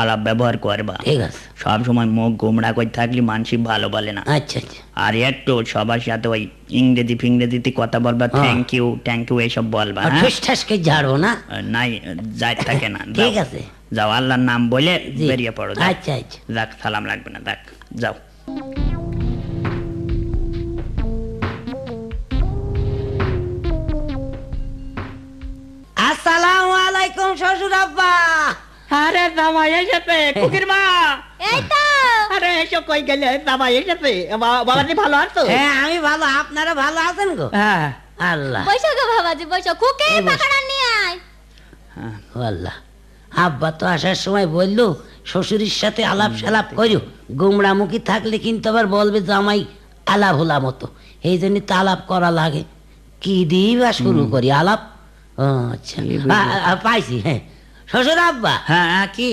আলাপ ব্যবহার করবা। ঠিক আছে। সব সময় মুখ গোমড়া করে থাকলে মানুষ ভালো বলে না। আচ্ছা আচ্ছা। আর একটু সবার সাথে ওই ইংরেজি ফিংরেজিতে কথা বলবা, থ্যাংক ইউ এইসব বলবা। আর হ্যাঁ? ঠুস ঠাসকে ঝাড়বো না। নাই যাই থাকে না। ঠিক যাও। আছে। যাও, আল্লাহর নাম বলে জি। বেরিয়ে পড়ো। যাও। আচ্ছা আচ্ছা। যাক, সালাম লাগবে না, যাক যাও। আসসালামু আলাইকুম শ্বশুর আব্বা। আরে জামাই এসেছে, কুকির মা। এই তো আরে এসো, কই গেলে? জামাই এসেছে। বাবাজি ভালো আছো? হ্যাঁ আমি ভালো, আপনারা ভালো আছেন গো? হ্যাঁ। আল্লাহ বৈশো গো বাবাজি, বৈশো। খুকে এই বস। পাকাড়া নিয়ে আয়। আল্লাহ। আব্বা তো আসার সময় বললো শ্বশুরের সাথে আলাপ সালাপ করো, গুমরামুখী থাকলে কিন্তু আবার বলবে জামাই আলাপ হলা মতো, এই জন্য তো আলাপ করা লাগে। কি দিয়ে বা শুরু করি আলাপ? ও আচ্ছা, পাইছি। হ্যাঁ শ্বশুর আব্বা, হ্যাঁ, কি?